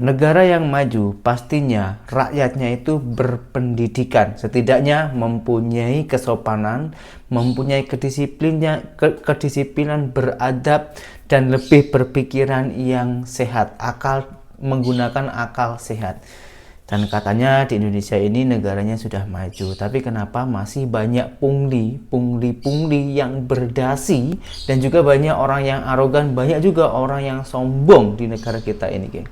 Negara yang maju pastinya rakyatnya itu berpendidikan, setidaknya mempunyai kesopanan, mempunyai kedisiplinan beradab dan lebih berpikiran yang sehat, menggunakan akal sehat. Dan katanya di Indonesia ini negaranya sudah maju, tapi kenapa masih banyak pungli yang berdasi dan juga banyak orang yang arogan, banyak juga orang yang sombong di negara kita ini, geng.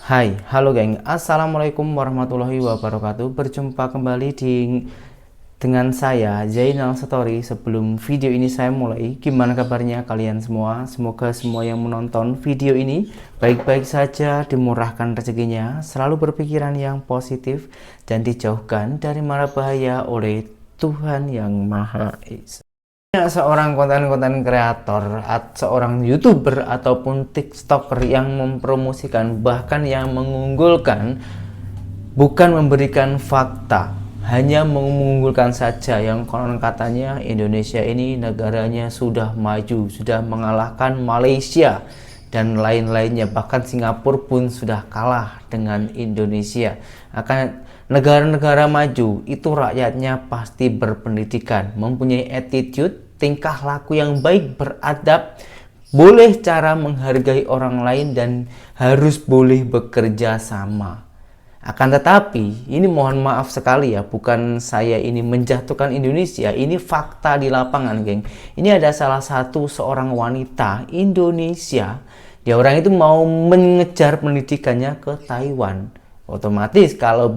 Hai, halo geng. Assalamualaikum warahmatullahi wabarakatuh. Berjumpa kembali dengan saya Zainal Story. Sebelum video ini saya mulai, gimana kabarnya kalian semua? Semoga semua yang menonton video ini baik-baik saja, dimurahkan rezekinya, selalu berpikiran yang positif dan dijauhkan dari mara bahaya oleh Tuhan yang Maha Esa. Seorang konten kreator, seorang YouTuber ataupun TikToker yang mempromosikan, bahkan yang mengunggulkan, bukan memberikan fakta, hanya mengunggulkan saja yang konon katanya Indonesia ini negaranya sudah maju, sudah mengalahkan Malaysia dan lain-lainnya, bahkan Singapura pun sudah kalah dengan Indonesia. Akan negara-negara maju itu rakyatnya pasti berpendidikan, mempunyai attitude, tingkah laku yang baik, beradab, boleh cara menghargai orang lain, dan harus boleh bekerja sama. Akan tetapi, ini mohon maaf sekali ya, bukan saya ini menjatuhkan Indonesia, ini fakta di lapangan, geng. Ini ada salah satu seorang wanita Indonesia, dia orang itu mau mengejar pendidikannya ke Taiwan. Otomatis kalau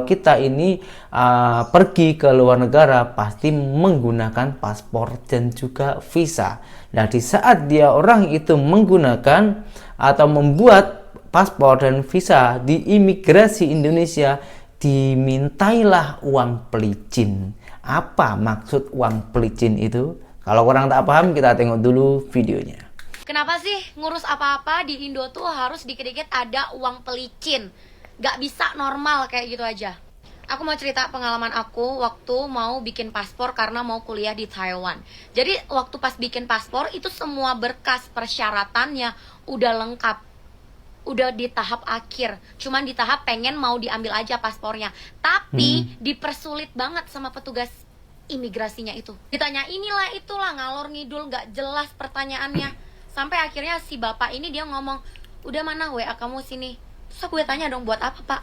kita ini pergi ke luar negara pasti menggunakan paspor dan juga visa. Nah, di saat dia orang itu menggunakan atau membuat paspor dan visa di imigrasi Indonesia, dimintailah uang pelicin. Apa maksud uang pelicin itu? Kalau orang tak paham, kita tengok dulu videonya. Kenapa sih ngurus apa-apa di Indo tuh harus dikit-dikit ada uang pelicin? Gak bisa normal kayak gitu aja. Aku mau cerita pengalaman aku waktu mau bikin paspor karena mau kuliah di Taiwan. Jadi waktu pas bikin paspor itu semua berkas persyaratannya udah lengkap. Udah di tahap akhir. Cuman di tahap pengen mau diambil aja paspornya. Tapi dipersulit banget sama petugas imigrasinya itu. Ditanya inilah itulah, ngalor ngidul, gak jelas pertanyaannya. Sampai akhirnya si bapak ini dia ngomong, udah mana WA kamu sini. Terus gue tanya dong, buat apa pak?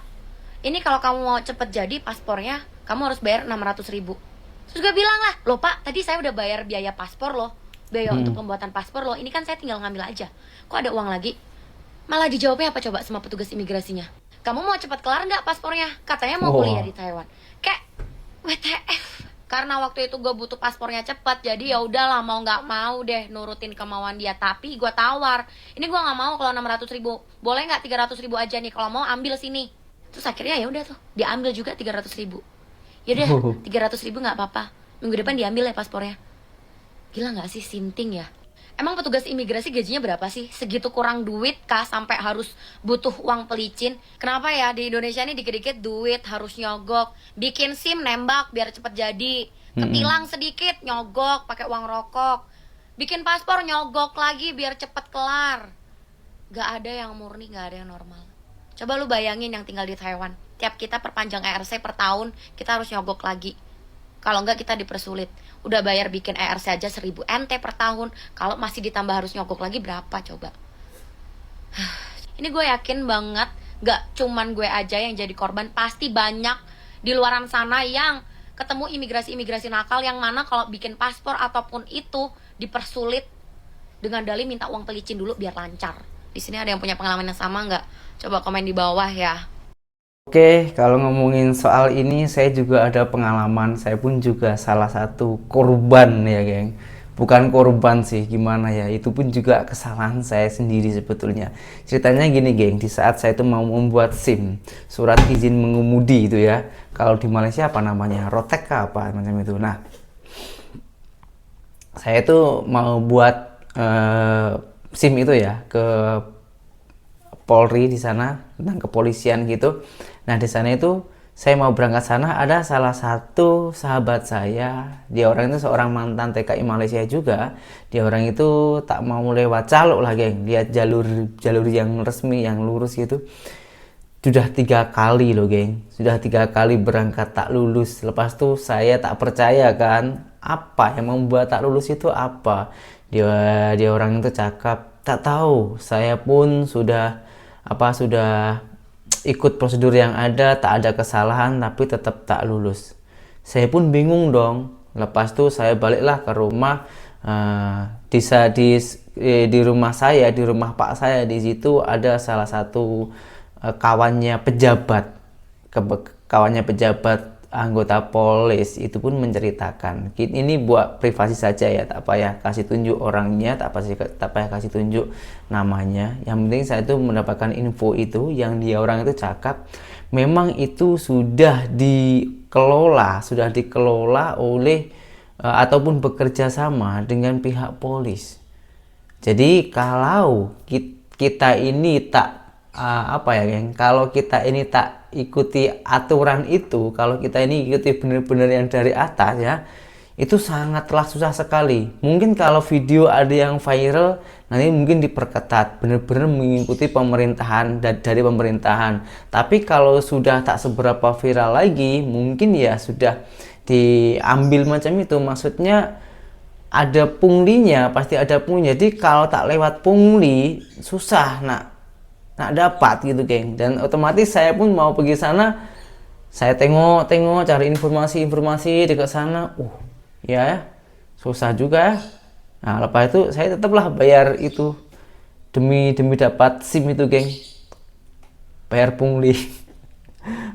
Ini kalau kamu mau cepet jadi paspornya, kamu harus bayar 600.000. Terus gue bilang lah, loh pak, tadi saya udah bayar biaya paspor loh, biaya untuk pembuatan paspor loh. Ini kan saya tinggal ngambil aja. Kok ada uang lagi? Malah dijawabnya apa coba sama petugas imigrasinya? Kamu mau cepet kelar nggak paspornya? Katanya mau kuliah di Taiwan. Kayak WTF. Karena waktu itu gue butuh paspornya cepet, jadi ya udahlah, mau nggak mau deh nurutin kemauan dia. Tapi gue tawar, ini gue nggak mau kalau 600.000, boleh nggak 300.000 aja nih, kalau mau ambil sini. Terus akhirnya ya udah tuh diambil juga 300.000. Ya udah 300.000 nggak apa-apa, minggu depan diambil ya paspornya. Gila nggak sih, sinting ya? Emang petugas imigrasi gajinya berapa sih? Segitu kurang duit kah sampai harus butuh uang pelicin? Kenapa ya di Indonesia ini dikit-dikit duit harus nyogok, bikin SIM nembak biar cepet jadi, ketilang sedikit nyogok pakai uang rokok, bikin paspor nyogok lagi biar cepet kelar. Gak ada yang murni, gak ada yang normal. Coba lu bayangin yang tinggal di Taiwan, tiap kita perpanjang ERC per tahun kita harus nyogok lagi. Kalau enggak kita dipersulit. Udah bayar bikin ERC aja 1.000 NT per tahun. Kalau masih ditambah harus nyogok lagi berapa coba? Ini gue yakin banget gak cuman gue aja yang jadi korban. Pasti banyak di luaran sana yang ketemu imigrasi-imigrasi nakal, yang mana kalau bikin paspor ataupun itu dipersulit dengan dalih minta uang pelicin dulu biar lancar. Di sini ada yang punya pengalaman yang sama nggak? Coba komen di bawah ya. Oke, kalau ngomongin soal ini, saya juga ada pengalaman. Saya pun juga salah satu korban ya, geng. Bukan korban sih, gimana ya, itu pun juga kesalahan saya sendiri sebetulnya. Ceritanya gini, geng, di saat saya itu mau membuat SIM, surat izin mengemudi itu ya. Kalau di Malaysia apa namanya? Rotek apa macam itu. Nah, saya itu mau buat SIM itu ya ke Polri di sana, tentang kepolisian gitu. Nah, di sana itu saya mau berangkat sana, ada salah satu sahabat saya, dia orang itu seorang mantan TKI Malaysia juga. Dia orang itu tak mau lewat Calo lah geng, lihat jalur yang resmi yang lurus gitu. Sudah 3 kali loh geng, sudah 3 kali berangkat tak lulus. Lepas itu saya tak percaya kan, apa yang membuat tak lulus itu apa? Dia orang itu cakap, tak tahu, saya pun sudah ikut prosedur yang ada, tak ada kesalahan, tapi tetap tak lulus. Saya pun bingung dong. Lepas itu saya baliklah ke rumah. Di rumah saya, di rumah pak saya, di situ ada salah satu kawannya pejabat anggota polis, itu pun menceritakan, ini buat privasi saja ya, tak payah kasih tunjuk orangnya, tak payah kasih tunjuk namanya. Yang penting saya itu mendapatkan info itu, yang dia orang itu cakap memang itu sudah dikelola oleh ataupun bekerja sama dengan pihak polis. Jadi kalau kita ini tak kalau kita ini tak ikuti aturan itu, kalau kita ini ikuti benar-benar yang dari atas ya, itu sangatlah susah sekali. Mungkin kalau video ada yang viral, nanti mungkin diperketat, benar-benar mengikuti pemerintahan dari pemerintahan. Tapi kalau sudah tak seberapa viral lagi, mungkin ya sudah diambil macam itu. Maksudnya ada punglinya, pasti ada punglinya. Jadi kalau tak lewat pungli, susah nak dapat gitu geng. Dan otomatis saya pun mau pergi sana, saya tengok cari informasi dekat sana, ya susah juga ya. Nah lepas itu saya tetaplah bayar itu demi dapat SIM itu geng, bayar pungli.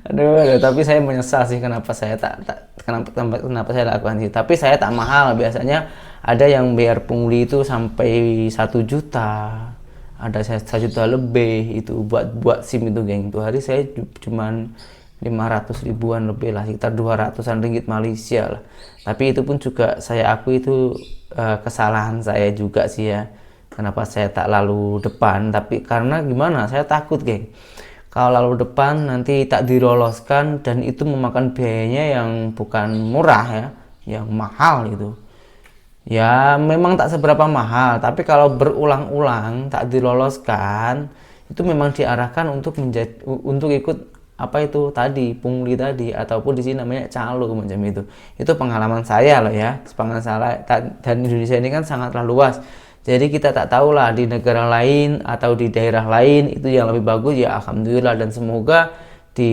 aduh, tapi saya menyesal sih kenapa saya kenapa saya lakukan itu. Tapi saya tak mahal, biasanya ada yang bayar pungli itu sampai 1 juta, ada 1 juta lebih itu buat SIM itu geng. Itu hari saya cuman 500 ribuan lebih lah, sekitar 200-an ringgit Malaysia lah. Tapi itu pun juga saya akui itu kesalahan saya juga sih ya, kenapa saya tak lalu depan. Tapi karena gimana, saya takut geng, kalau lalu depan nanti tak diloloskan, dan itu memakan biayanya yang bukan murah ya, yang mahal gitu. Ya memang tak seberapa mahal, tapi kalau berulang-ulang tak diloloskan, itu memang diarahkan untuk ikut pungli tadi, ataupun di sini namanya calo macam itu. Itu pengalaman saya loh ya, dan Indonesia ini kan sangatlah luas. Jadi kita tak tahu lah di negara lain atau di daerah lain itu yang lebih bagus ya, alhamdulillah. Dan semoga di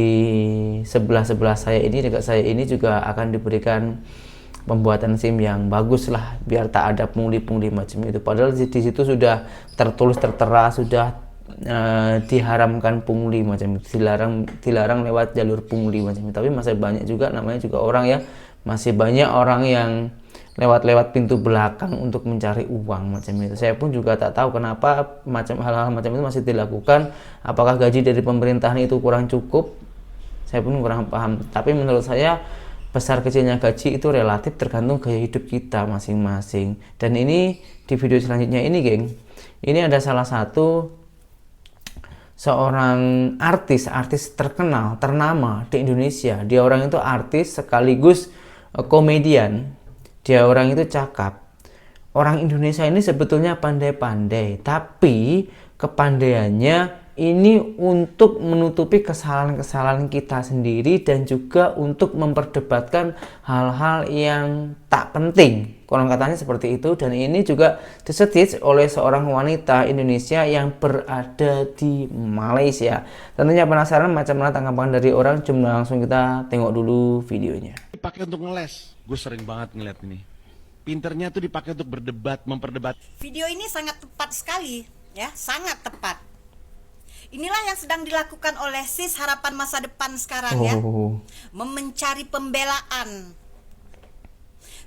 sebelah saya ini, dekat saya ini juga akan diberikan pembuatan SIM yang bagus lah, biar tak ada pungli-pungli macam itu. Padahal di situ sudah tertera sudah diharamkan pungli macam itu, dilarang lewat jalur pungli macam itu. Tapi masih banyak juga namanya juga orang ya, masih banyak orang yang lewat pintu belakang untuk mencari uang macam itu. Saya pun juga tak tahu kenapa hal-hal macam itu masih dilakukan. Apakah gaji dari pemerintahan itu kurang cukup? Saya pun kurang paham. Tapi menurut saya besar kecilnya gaji itu relatif tergantung gaya hidup kita masing-masing. Dan ini di video selanjutnya ini geng, ini ada salah satu seorang artis terkenal, ternama di Indonesia. Dia orang itu artis sekaligus komedian. Dia orang itu cakap, orang Indonesia ini sebetulnya pandai-pandai, tapi kepandaiannya ini untuk menutupi kesalahan-kesalahan kita sendiri, dan juga untuk memperdebatkan hal-hal yang tak penting. Konon katanya seperti itu. Dan ini juga disetich oleh seorang wanita Indonesia yang berada di Malaysia. Tentunya penasaran macam mana tanggapan dari orang, cuma langsung kita tengok dulu videonya. Dipakai untuk ngeles, gue sering banget ngeliat ini. Pinternya tuh dipakai untuk berdebat, memperdebat. Video ini sangat tepat sekali, ya, sangat tepat. Inilah yang sedang dilakukan oleh sis harapan masa depan sekarang ya, mencari pembelaan.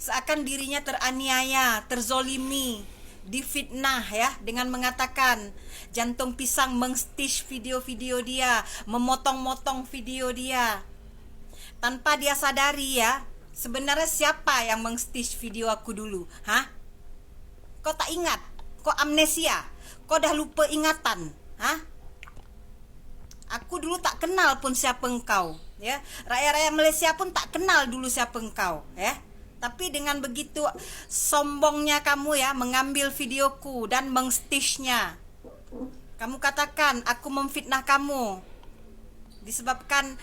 Seakan dirinya teraniaya, terzolimi, difitnah ya, dengan mengatakan jantung pisang mengstish video-video dia, memotong-motong video dia. Tanpa dia sadari ya, sebenarnya siapa yang mengstish video aku dulu? Hah? Kau tak ingat? Kau amnesia? Kau dah lupa ingatan? Hah? Aku dulu tak kenal pun siapa engkau, ya. Rakyat-rakyat Malaysia pun tak kenal dulu siapa engkau, ya. Tapi dengan begitu sombongnya kamu ya mengambil videoku dan mengstitchnya. Kamu katakan aku memfitnah kamu disebabkan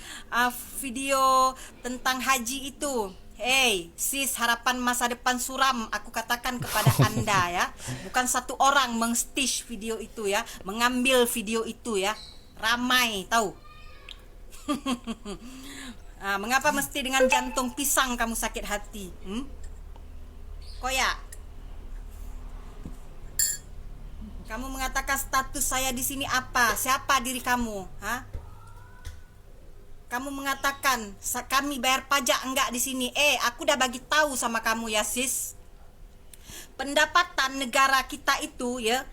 video tentang haji itu. Hey, sis, harapan masa depan suram, aku katakan kepada Anda ya. Bukan satu orang mengstitch video itu ya, mengambil video itu ya. Ramai, tahu. Mengapa mesti dengan jantung pisang kamu sakit hati? Koyak. Kamu mengatakan status saya di sini apa? Siapa diri kamu? Kamu mengatakan kami bayar pajak enggak di sini? Aku udah bagi tahu sama kamu ya sis. Pendapatan negara kita itu ya,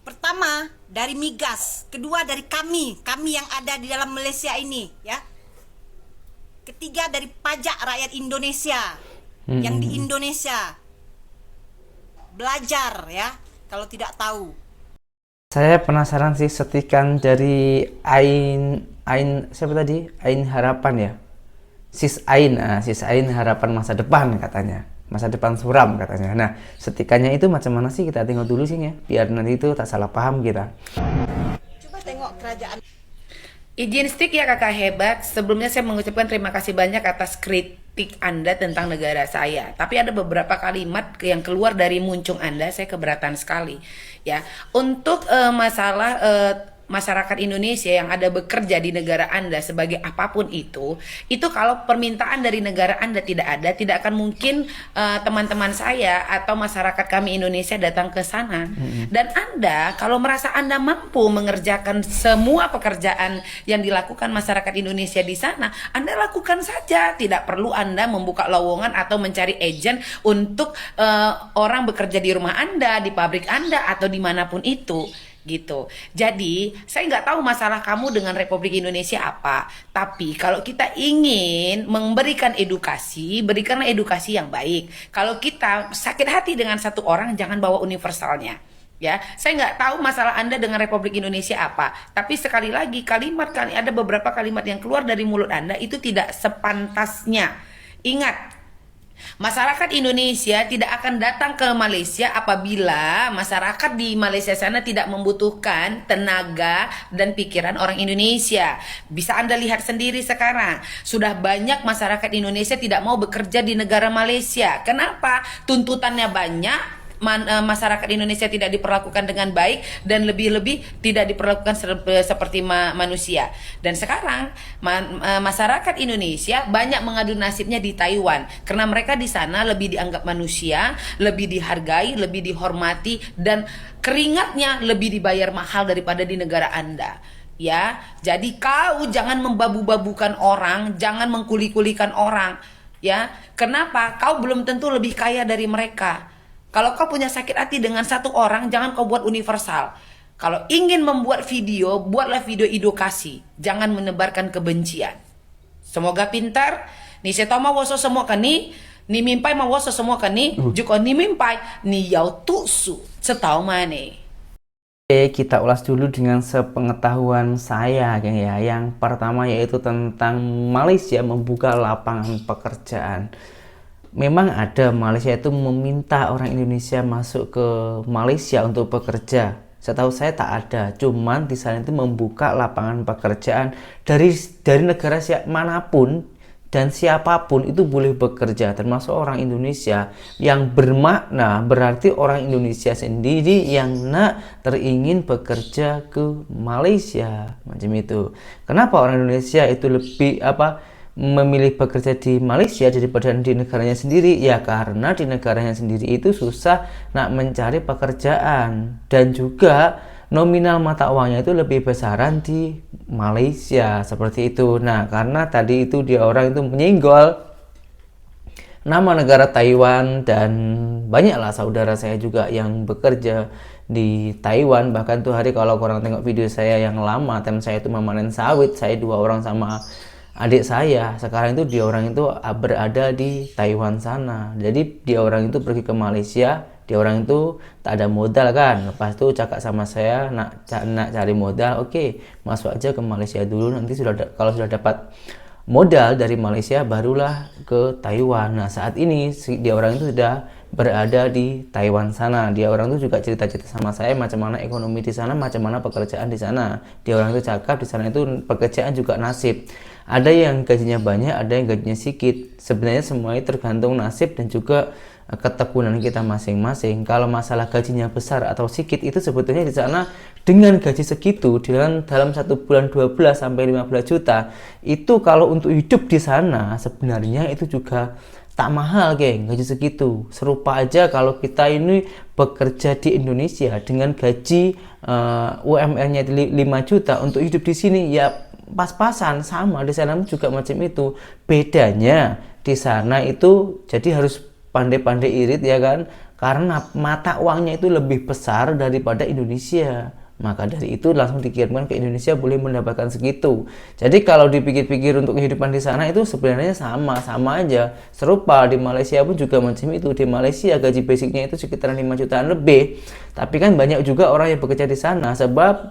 pertama dari migas, kedua dari kami yang ada di dalam Malaysia ini ya. Ketiga dari pajak rakyat Indonesia yang di Indonesia. Belajar ya kalau tidak tahu. Saya penasaran sih setikan dari Ain siapa tadi? Ain Harapan ya. Sis Ain Harapan Masa Depan katanya. Masa depan suram katanya. Nah, setikannya itu macam mana sih? Kita tengok dulu sih ya, biar nanti itu tak salah paham kita. Coba tengok kerajaan. Izin stick ya kakak hebat. Sebelumnya saya mengucapkan terima kasih banyak atas kritik Anda tentang negara saya. Tapi ada beberapa kalimat yang keluar dari muncung Anda, saya keberatan sekali. Ya, untuk masalah masyarakat Indonesia yang ada bekerja di negara Anda sebagai apapun itu kalau permintaan dari negara Anda tidak ada, tidak akan mungkin teman-teman saya atau masyarakat kami Indonesia datang ke sana. Dan Anda kalau merasa Anda mampu mengerjakan semua pekerjaan yang dilakukan masyarakat Indonesia di sana, Anda lakukan saja. Tidak perlu Anda membuka lowongan atau mencari agent untuk orang bekerja di rumah Anda, di pabrik Anda, atau dimanapun itu. Gitu. Jadi saya nggak tahu masalah kamu dengan Republik Indonesia apa, tapi kalau kita ingin memberikan edukasi, berikanlah edukasi yang baik. Kalau kita sakit hati dengan satu orang, jangan bawa universalnya. Ya, saya nggak tahu masalah Anda dengan Republik Indonesia apa, tapi sekali lagi ada beberapa kalimat yang keluar dari mulut Anda itu tidak sepantasnya. Ingat, masyarakat Indonesia tidak akan datang ke Malaysia apabila masyarakat di Malaysia sana tidak membutuhkan tenaga dan pikiran orang Indonesia. Bisa Anda lihat sendiri sekarang, sudah banyak masyarakat Indonesia tidak mau bekerja di negara Malaysia. Kenapa? Tuntutannya banyak. Masyarakat Indonesia tidak diperlakukan dengan baik dan lebih-lebih tidak diperlakukan seperti manusia. Dan sekarang masyarakat Indonesia banyak mengadu nasibnya di Taiwan karena mereka di sana lebih dianggap manusia, lebih dihargai, lebih dihormati, dan keringatnya lebih dibayar mahal daripada di negara Anda. Ya, jadi kau jangan membabu-babukan orang, jangan mengkuli-kulikan orang. Ya, kenapa? Kau belum tentu lebih kaya dari mereka. Kalau kau punya sakit hati dengan satu orang, jangan kau buat universal. Kalau ingin membuat video, buatlah video edukasi. Jangan menebarkan kebencian. Semoga pintar. Ni saya tahu mawoso semua kan ni mimpai mawoso semua kan ni. Jika ni mimpai, ni yau tuksu. Setahu mana? Oke, kita ulas dulu dengan sepengetahuan saya, geng ya. Yang pertama yaitu tentang Malaysia membuka lapangan pekerjaan. Memang ada, Malaysia itu meminta orang Indonesia masuk ke Malaysia untuk bekerja. Setahu saya tak ada, cuman di sana itu membuka lapangan pekerjaan dari negara manapun dan siapapun itu boleh bekerja, termasuk orang Indonesia. Yang bermakna berarti orang Indonesia sendiri yang teringin bekerja ke Malaysia, macam itu. Kenapa orang Indonesia itu lebih memilih bekerja di Malaysia daripada di negaranya sendiri? Ya karena di negaranya sendiri itu susah mencari pekerjaan, dan juga nominal mata uangnya itu lebih besaran di Malaysia, seperti itu. Nah, karena tadi itu dia orang itu menyinggol nama negara Taiwan, dan banyaklah saudara saya juga yang bekerja di Taiwan. Bahkan tuh hari kalau korang tengok video saya yang lama, time saya itu memanen sawit, saya 2 orang sama adik saya. Sekarang itu dia orang itu berada di Taiwan sana. Jadi dia orang itu pergi ke Malaysia, dia orang itu tak ada modal kan. Lepas itu cakap sama saya nak cari modal, oke, masuk aja ke Malaysia dulu. Nanti kalau sudah dapat modal dari Malaysia barulah ke Taiwan. Nah, saat ini dia orang itu sudah berada di Taiwan sana. Dia orang itu juga cerita-cerita sama saya macam mana ekonomi di sana, macam mana pekerjaan di sana. Dia orang itu cakap di sana itu pekerjaan juga nasib. Ada yang gajinya banyak, ada yang gajinya sedikit. Sebenarnya semuanya tergantung nasib dan juga ketekunan kita masing-masing. Kalau masalah gajinya besar atau sedikit itu sebetulnya di sana dengan gaji segitu dalam 1 bulan 12 sampai 15 juta itu kalau untuk hidup di sana sebenarnya itu juga tak mahal, geng, gaji segitu. Serupa aja kalau kita ini bekerja di Indonesia dengan gaji UMR-nya 5 juta untuk hidup di sini ya pas-pasan sama. Di sana juga macam itu. Bedanya di sana itu jadi harus pandai-pandai irit ya kan, karena mata uangnya itu lebih besar daripada Indonesia. Maka dari itu langsung dikirimkan ke Indonesia boleh mendapatkan segitu. Jadi kalau dipikir-pikir untuk kehidupan di sana itu sebenarnya sama aja. Serupa di Malaysia pun juga macam itu. Di Malaysia gaji basicnya itu sekitaran 5 jutaan lebih. Tapi kan banyak juga orang yang bekerja di sana sebab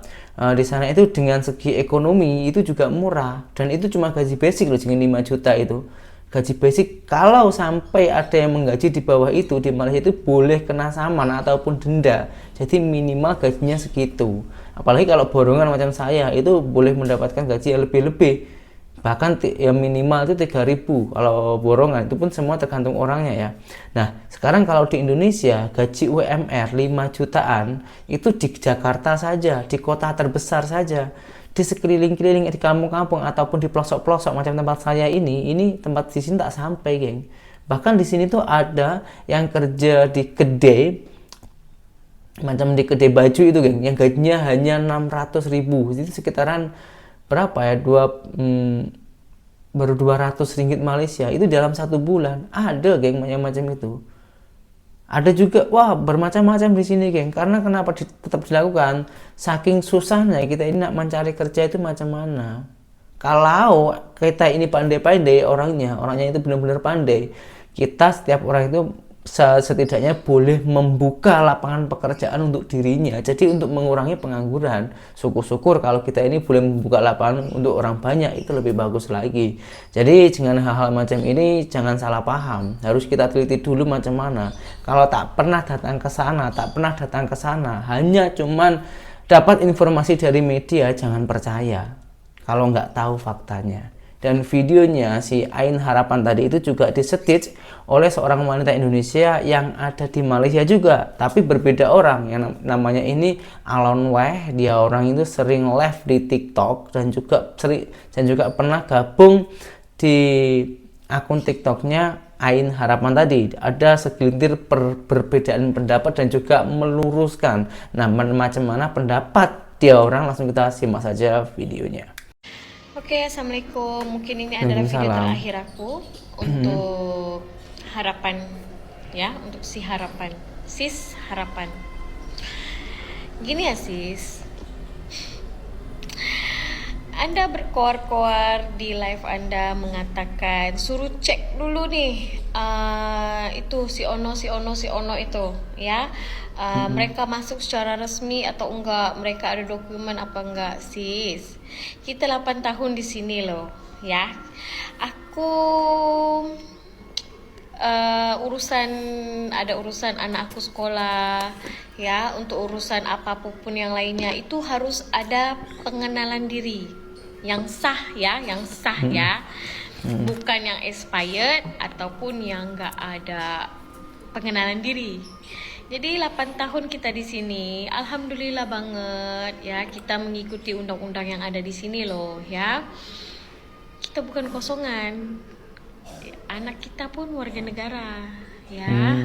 di sana itu dengan segi ekonomi itu juga murah dan itu cuma gaji basic loh, dengan 5 juta itu. Gaji basic kalau sampai ada yang menggaji di bawah itu di Malaysia itu boleh kena saman ataupun denda. Jadi minimal gajinya segitu. Apalagi kalau borongan macam saya itu boleh mendapatkan gaji yang lebih-lebih. Bahkan yang minimal itu 3.000 kalau borongan, itu pun semua tergantung orangnya ya. Nah, sekarang kalau di Indonesia gaji UMR 5 jutaan itu di Jakarta saja, di kota terbesar saja. Di sekeliling-keliling di kampung-kampung ataupun di pelosok-pelosok macam tempat saya ini tempat di sini tak sampai, geng. Bahkan di sini tuh ada yang kerja di kedai macam di kedai baju itu, geng, yang gajinya hanya 600.000. Itu sekitaran berapa ya? Baru 200 ringgit Malaysia. Itu dalam 1 bulan. Ada, geng, macam itu. Ada juga, wah, bermacam-macam di sini, geng. Karena kenapa tetap dilakukan? Saking susahnya kita ini nak mencari kerja itu macam mana. Kalau kita ini pandai-pandai orangnya itu benar-benar pandai. Kita setiap orang itu setidaknya boleh membuka lapangan pekerjaan untuk dirinya. Jadi untuk mengurangi pengangguran. Syukur-syukur kalau kita ini boleh membuka lapangan untuk orang banyak, itu lebih bagus lagi. Jadi dengan hal-hal macam ini jangan salah paham. Harus kita teliti dulu macam mana. Kalau tak pernah datang ke sana, hanya cuman dapat informasi dari media, jangan percaya kalau nggak tahu faktanya. Dan videonya si Ain Harapan tadi itu juga disedit oleh seorang wanita Indonesia yang ada di Malaysia juga, tapi berbeda orang. Yang namanya ini Alon Weh. Dia orang itu sering live di TikTok dan juga pernah gabung di akun TikToknya Ain Harapan tadi. Ada segelintir perbedaan pendapat dan juga meluruskan. Nah, macam mana pendapat dia orang, langsung kita simak saja videonya. Oke, assalamualaikum. Mungkin ini adalah video terakhir aku untuk harapan, ya, untuk si harapan, sis harapan. Gini ya sis, Anda berkoar-koar di live Anda mengatakan suruh cek dulu nih itu si Ono itu ya. Mereka masuk secara resmi atau enggak, mereka ada dokumen apa enggak sis. Kita 8 tahun di sini loh ya. Aku ada urusan anak aku sekolah ya, untuk urusan apapun yang lainnya itu harus ada pengenalan diri yang sah ya, bukan yang expired ataupun yang enggak ada pengenalan diri. Jadi 8 tahun kita di sini, alhamdulillah banget ya, kita mengikuti undang-undang yang ada di sini loh ya. Kita bukan kosongan. Anak kita pun warga negara ya.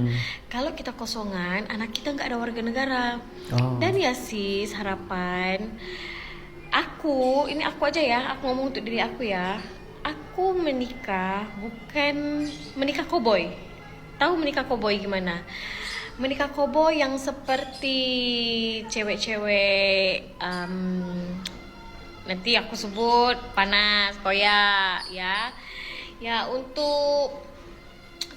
Kalau kita kosongan, anak kita nggak ada warga negara. Dan ya sis harapan, ini aku aja ya, aku ngomong untuk diri aku ya. Aku menikah bukan menikah koboi. Tahu menikah koboi gimana? Menikah koboi yang seperti cewek-cewek nanti aku sebut panas koya ya. Ya, untuk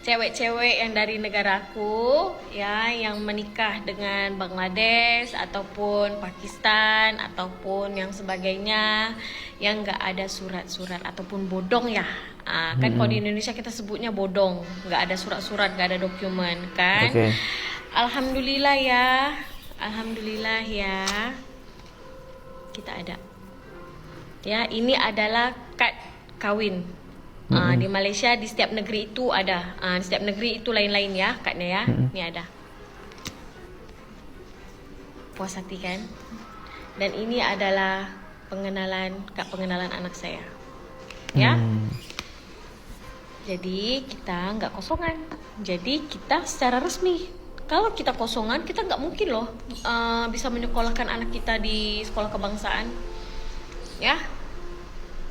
cewek-cewek yang dari negaraku ya, yang menikah dengan Bangladesh ataupun Pakistan ataupun yang sebagainya, yang nggak ada surat-surat ataupun bodong ya. Kan kalau di Indonesia kita sebutnya bodong, nggak ada surat-surat, nggak ada dokumen kan. Oke. Alhamdulillah ya, alhamdulillah ya, kita ada. Ya, ini adalah kad kawin. Di Malaysia di setiap negeri itu ada. Di setiap negeri itu lain-lain ya kadnya ya. Ini ada. Puas hati kan? Dan ini adalah kad pengenalan anak saya. Ya. Jadi kita nggak kosongan. Jadi kita secara resmi. Kalau kita kosongan, kita nggak mungkin loh bisa menyekolahkan anak kita di sekolah kebangsaan. Ya.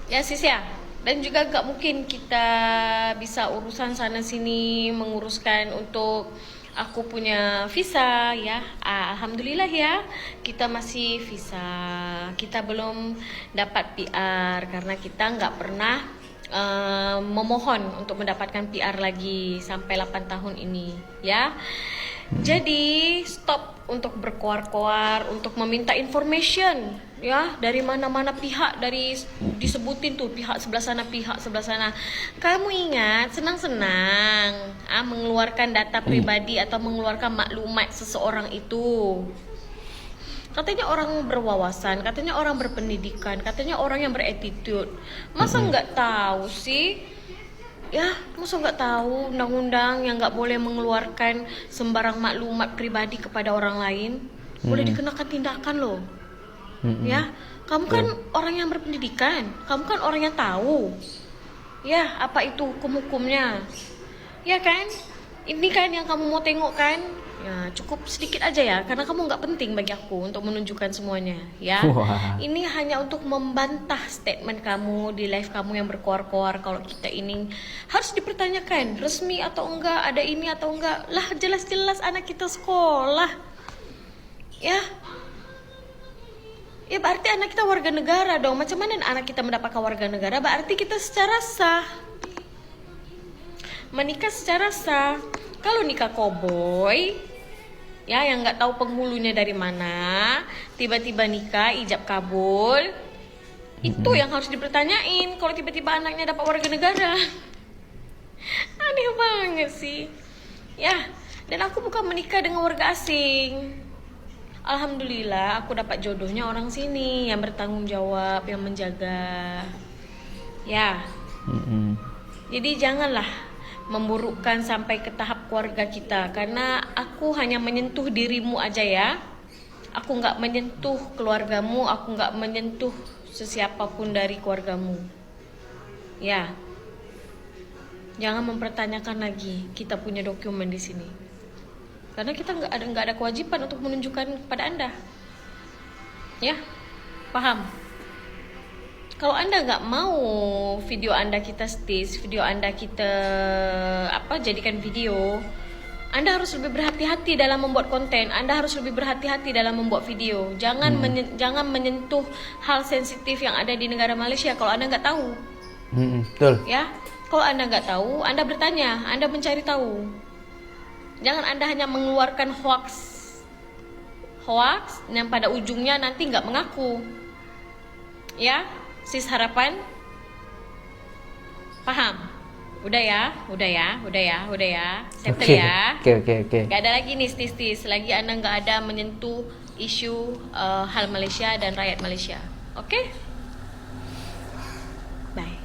Ya sis ya. Dan juga gak mungkin kita bisa urusan sana sini menguruskan untuk aku punya visa ya. Alhamdulillah ya, kita masih visa. Kita belum dapat PR karena kita nggak pernah memohon untuk mendapatkan PR lagi sampai 8 tahun ini ya. Jadi stop untuk berkoar-koar, untuk meminta information ya dari mana-mana pihak, dari disebutin tuh pihak sebelah sana. Kamu ingat senang-senang mengeluarkan data pribadi atau mengeluarkan maklumat seseorang itu. Katanya orang berwawasan, katanya orang berpendidikan, katanya orang yang beretitude. Masa nggak tahu sih? Ya, masa nggak tahu undang-undang yang nggak boleh mengeluarkan sembarang maklumat pribadi kepada orang lain? Boleh dikenakan tindakan loh. Ya, kamu kan orang yang berpendidikan, kamu kan orang yang tahu. Ya, apa itu hukum-hukumnya? Ya kan? Ini kan yang kamu mau tengok kan? Ya, cukup sedikit aja ya, karena kamu nggak penting bagi aku untuk menunjukkan semuanya, ya. Wah. Ini hanya untuk membantah statement kamu di live kamu yang berkoar-koar kalau kita ini harus dipertanyakan resmi atau enggak, ada ini atau enggak. Lah jelas-jelas anak kita sekolah, ya. Ya berarti anak kita warga negara dong. Macam mana anak kita mendapatkan warga negara? Berarti kita secara sah menikah secara sah. Kalau nikah koboi, ya yang nggak tahu penghulunya dari mana, tiba-tiba nikah ijab kabul, itu yang harus dipertanyain. Kalau tiba-tiba anaknya dapat warga negara, aneh banget sih. Ya, dan aku bukan menikah dengan warga asing. Alhamdulillah aku dapat jodohnya orang sini yang bertanggung jawab, yang menjaga. Ya. Jadi janganlah memburukkan sampai ke tahap keluarga kita, karena aku hanya menyentuh dirimu aja ya. Aku nggak menyentuh keluargamu, aku nggak menyentuh sesiapapun dari keluargamu. Ya, jangan mempertanyakan lagi kita punya dokumen di sini, karena kita nggak ada kewajiban untuk menunjukkan kepada Anda. Ya, paham? Kalau Anda nggak mau video Anda kita stis, video Anda kita jadikan video, Anda harus lebih berhati-hati dalam membuat konten. Anda harus lebih berhati-hati dalam membuat video. Jangan menyentuh hal sensitif yang ada di negara Malaysia kalau Anda nggak tahu. Betul. Ya, kalau Anda nggak tahu, Anda bertanya, Anda mencari tahu. Jangan Anda hanya mengeluarkan hoax yang pada ujungnya nanti nggak mengaku. Ya. Sis harapan paham? Udah ya. Settle ya. Oke. Gak ada lagi nih stis. Lagi Anda gak ada menyentuh isu hal Malaysia dan rakyat Malaysia. Oke? Bye.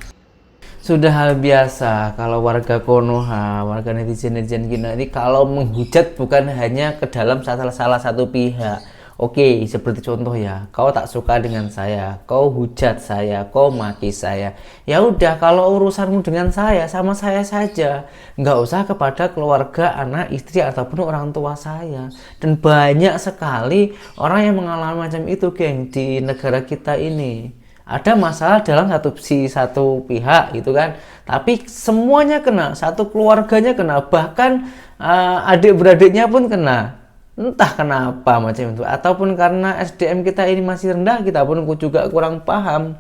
Sudah hal biasa kalau warga Konoha, warga netizen kita ini kalau menghujat bukan hanya ke dalam salah satu pihak. Oke, seperti contoh ya, kau tak suka dengan saya, kau hujat saya, kau maki saya. Ya udah, kalau urusanmu dengan saya, sama saya saja. Nggak usah kepada keluarga, anak, istri, ataupun orang tua saya. Dan banyak sekali orang yang mengalami macam itu, geng, di negara kita ini. Ada masalah dalam satu pihak gitu kan, tapi semuanya kena, satu keluarganya kena, bahkan adik-beradiknya pun kena. Entah kenapa macam itu, ataupun karena SDM kita ini masih rendah, kita pun juga kurang paham.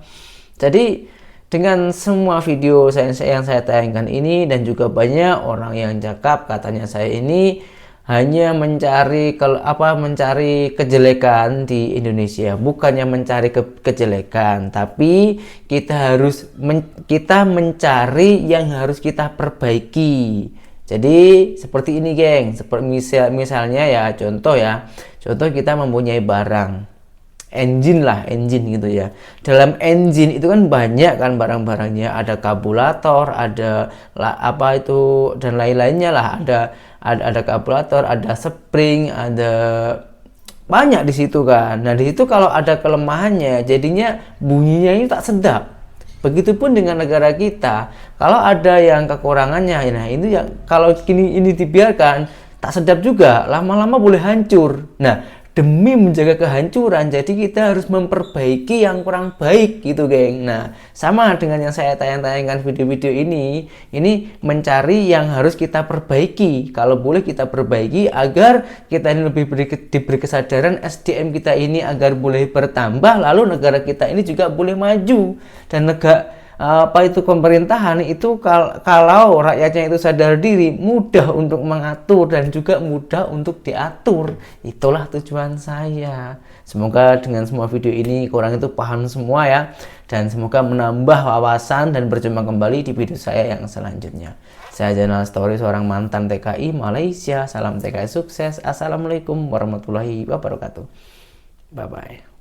Jadi dengan semua video yang saya tayangkan ini, dan juga banyak orang yang cakap katanya saya ini hanya mencari mencari kejelekan di Indonesia. Bukannya mencari kejelekan, tapi kita mencari yang harus kita perbaiki. Jadi seperti ini geng, seperti misalnya ya, contoh kita mempunyai barang engine gitu ya. Dalam engine itu kan banyak kan barang-barangnya, ada karburator, ada dan lain-lainnya lah, ada karburator, ada spring, ada banyak di situ kan. Nah di situ kalau ada kelemahannya, jadinya bunyinya ini tak sedap. Begitupun dengan negara kita, kalau ada yang kekurangannya, nah itu yang kalau ini dibiarkan tak sedap juga, lama-lama boleh hancur. Nah, demi menjaga kehancuran, jadi kita harus memperbaiki yang kurang baik gitu, geng. Nah, sama dengan yang saya tayangkan video-video ini mencari yang harus kita perbaiki. Kalau boleh kita perbaiki agar kita ini lebih diberi kesadaran, SDM kita ini agar boleh bertambah, lalu negara kita ini juga boleh maju. Dan pemerintahan itu kalau rakyatnya itu sadar diri, mudah untuk mengatur dan juga mudah untuk diatur. Itulah tujuan saya. Semoga dengan semua video ini kurang itu paham semua ya, dan semoga menambah wawasan, dan berjumpa kembali di video saya yang selanjutnya. Saya Zainal Story, seorang mantan TKI Malaysia. Salam TKI sukses. Assalamualaikum warahmatullahi wabarakatuh. Bye bye.